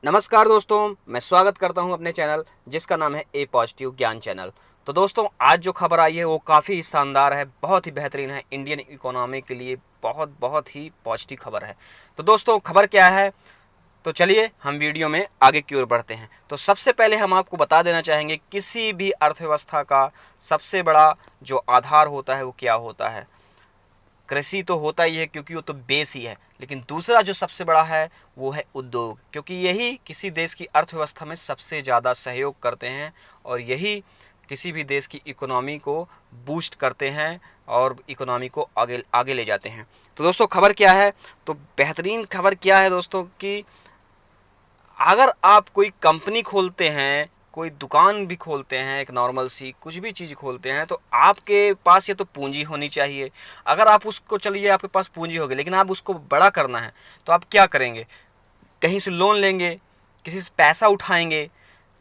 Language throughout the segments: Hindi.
नमस्कार दोस्तों, मैं स्वागत करता हूं अपने चैनल जिसका नाम है ए पॉजिटिव ज्ञान चैनल। तो दोस्तों, आज जो खबर आई है वो काफ़ी शानदार है, बहुत ही बेहतरीन है। इंडियन इकोनॉमी के लिए बहुत बहुत ही पॉजिटिव खबर है। तो दोस्तों, खबर क्या है? तो चलिए हम वीडियो में आगे की ओर बढ़ते हैं। तो सबसे पहले हम आपको बता देना चाहेंगे, किसी भी अर्थव्यवस्था का सबसे बड़ा जो आधार होता है वो क्या होता है? कृषि तो होता ही है, क्योंकि वो तो बेस ही है। लेकिन दूसरा जो सबसे बड़ा है वो है उद्योग, क्योंकि यही किसी देश की अर्थव्यवस्था में सबसे ज़्यादा सहयोग करते हैं और यही किसी भी देश की इकोनॉमी को बूस्ट करते हैं और इकोनॉमी को आगे आगे ले जाते हैं। तो दोस्तों, खबर क्या है? तो बेहतरीन खबर क्या है दोस्तों कि अगर आप कोई कंपनी खोलते हैं, कोई दुकान भी खोलते हैं, एक नॉर्मल सी कुछ भी चीज़ खोलते हैं, तो आपके पास ये तो पूंजी होनी चाहिए। अगर आप उसको, चलिए आपके पास पूंजी होगी, लेकिन आप उसको बड़ा करना है तो आप क्या करेंगे? कहीं से लोन लेंगे, किसी से पैसा उठाएंगे,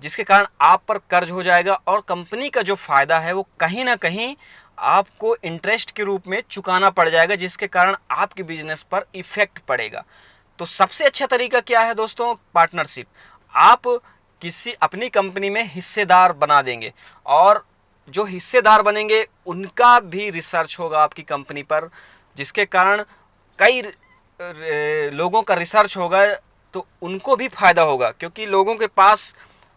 जिसके कारण आप पर कर्ज हो जाएगा और कंपनी का जो फ़ायदा है वो कहीं ना कहीं आपको इंटरेस्ट के रूप में चुकाना पड़ जाएगा, जिसके कारण आपके बिजनेस पर इफेक्ट पड़ेगा। तो सबसे अच्छा तरीका क्या है दोस्तों? पार्टनरशिप। आप किसी अपनी कंपनी में हिस्सेदार बना देंगे और जो हिस्सेदार बनेंगे उनका भी रिसर्च होगा आपकी कंपनी पर, जिसके कारण कई लोगों का रिसर्च होगा, तो उनको भी फायदा होगा, क्योंकि लोगों के पास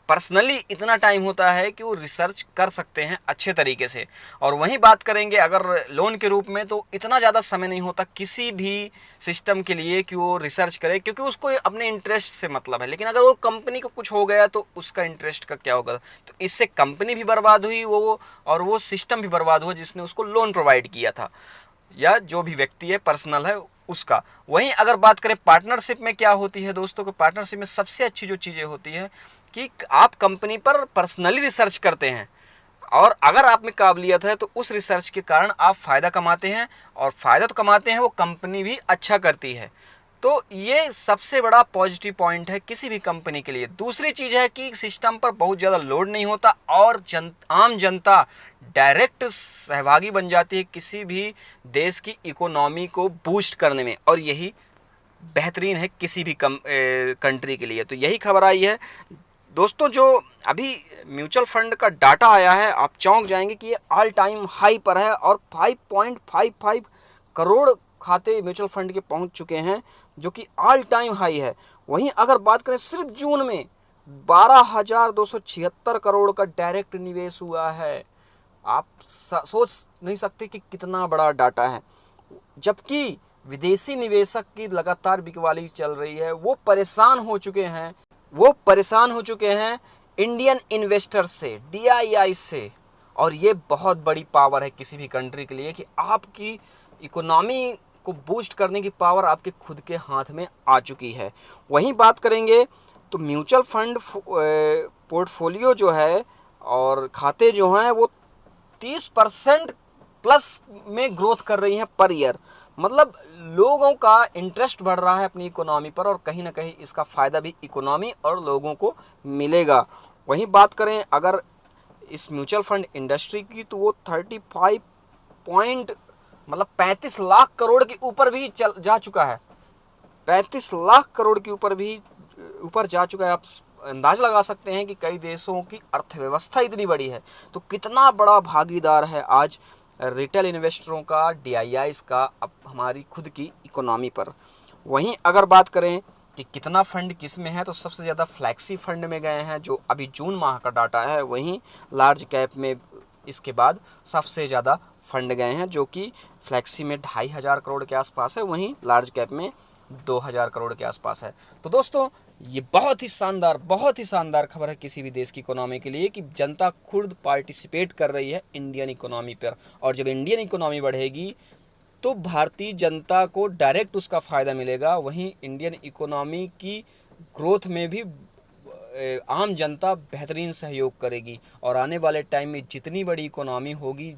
पर्सनली इतना टाइम होता है कि वो रिसर्च कर सकते हैं अच्छे तरीके से। और वहीं बात करेंगे अगर लोन के रूप में, तो इतना ज़्यादा समय नहीं होता किसी भी सिस्टम के लिए कि वो रिसर्च करे, क्योंकि उसको अपने इंटरेस्ट से मतलब है। लेकिन अगर वो कंपनी को कुछ हो गया तो उसका इंटरेस्ट का क्या होगा? तो इससे कंपनी भी बर्बाद हुई वो, और वो सिस्टम भी बर्बाद हुआ जिसने उसको लोन प्रोवाइड किया था, या जो भी व्यक्ति है पर्सनल है उसका। वहीं अगर बात करें पार्टनरशिप में क्या होती है दोस्तों, को पार्टनरशिप में सबसे अच्छी जो चीज़ें होती है कि आप कंपनी पर पर्सनली रिसर्च करते हैं, और अगर आप में काबिलियत है तो उस रिसर्च के कारण आप फ़ायदा कमाते हैं, और फ़ायदा तो कमाते हैं, वो कंपनी भी अच्छा करती है। तो ये सबसे बड़ा पॉजिटिव पॉइंट है किसी भी कंपनी के लिए। दूसरी चीज़ है कि सिस्टम पर बहुत ज़्यादा लोड नहीं होता और आम जनता डायरेक्ट सहभागी बन जाती है किसी भी देश की इकोनॉमी को बूस्ट करने में, और यही बेहतरीन है किसी भी कंट्री के लिए। तो यही खबर आई है दोस्तों। जो अभी म्यूचुअल फंड का डाटा आया है, आप चौंक जाएंगे कि ये ऑल टाइम हाई पर है और 5.55 करोड़ खाते म्यूचुअल फंड के पहुंच चुके हैं, जो कि ऑल टाइम हाई है। वहीं अगर बात करें सिर्फ जून में 12,276 करोड़ का डायरेक्ट निवेश हुआ है। आप सोच नहीं सकते कि कितना बड़ा डाटा है। जबकि विदेशी निवेशक की लगातार बिकवाली चल रही है, वो परेशान हो चुके हैं इंडियन इन्वेस्टर्स से, डीआईआई से। और ये बहुत बड़ी पावर है किसी भी कंट्री के लिए कि आपकी इकोनॉमी को बूस्ट करने की पावर आपके खुद के हाथ में आ चुकी है। वहीं बात करेंगे तो म्यूचुअल फंड पोर्टफोलियो जो है और खाते जो हैं वो 30% प्लस में ग्रोथ कर रही हैं पर ईयर। मतलब लोगों का इंटरेस्ट बढ़ रहा है अपनी इकोनॉमी पर, और कहीं ना कहीं इसका फ़ायदा भी इकोनॉमी और लोगों को मिलेगा। वहीं बात करें अगर इस म्यूचुअल फंड इंडस्ट्री की, तो वो 35 पॉइंट मतलब 35 लाख करोड़ के ऊपर भी जा चुका है। 35 लाख करोड़ के ऊपर जा चुका है। आप अंदाज़ा लगा सकते हैं कि कई देशों की अर्थव्यवस्था इतनी बड़ी है, तो कितना बड़ा भागीदार है आज रिटेल इन्वेस्टरों का, डीआईआईस का, अब हमारी खुद की इकोनॉमी पर। वहीं अगर बात करें कि कितना फंड किस में है, तो सबसे ज़्यादा फ्लैक्सी फंड में गए हैं, जो अभी जून माह का डाटा है। वहीं लार्ज कैप में इसके बाद सबसे ज़्यादा फंड गए हैं, जो कि फ्लैक्सी में 2,500 करोड़ के आसपास है, वहीं लार्ज कैप में 2,000 करोड़ के आसपास है। तो दोस्तों, ये बहुत ही शानदार खबर है किसी भी देश की इकोनॉमी के लिए कि जनता खुद पार्टिसिपेट कर रही है इंडियन इकोनॉमी पर। और जब इंडियन इकोनॉमी बढ़ेगी तो भारतीय जनता को डायरेक्ट उसका फ़ायदा मिलेगा। वहीं इंडियन इकोनॉमी की ग्रोथ में भी आम जनता बेहतरीन सहयोग करेगी, और आने वाले टाइम में जितनी बड़ी इकोनॉमी होगी,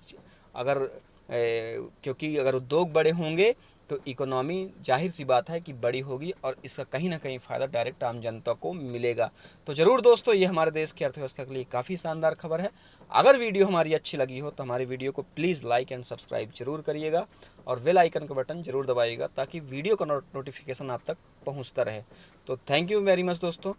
अगर क्योंकि अगर उद्योग बड़े होंगे तो इकोनॉमी जाहिर सी बात है कि बड़ी होगी, और इसका कहीं ना कहीं फ़ायदा डायरेक्ट आम जनता को मिलेगा। तो ज़रूर दोस्तों, ये हमारे देश की अर्थव्यवस्था के लिए काफ़ी शानदार खबर है। अगर वीडियो हमारी अच्छी लगी हो तो हमारी वीडियो को प्लीज़ लाइक एंड सब्सक्राइब जरूर करिएगा, और बेल आइकन का बटन जरूर दबाइएगा, ताकि वीडियो का नोटिफिकेशन आप तक पहुँचता रहे। तो थैंक यू वेरी मच दोस्तों।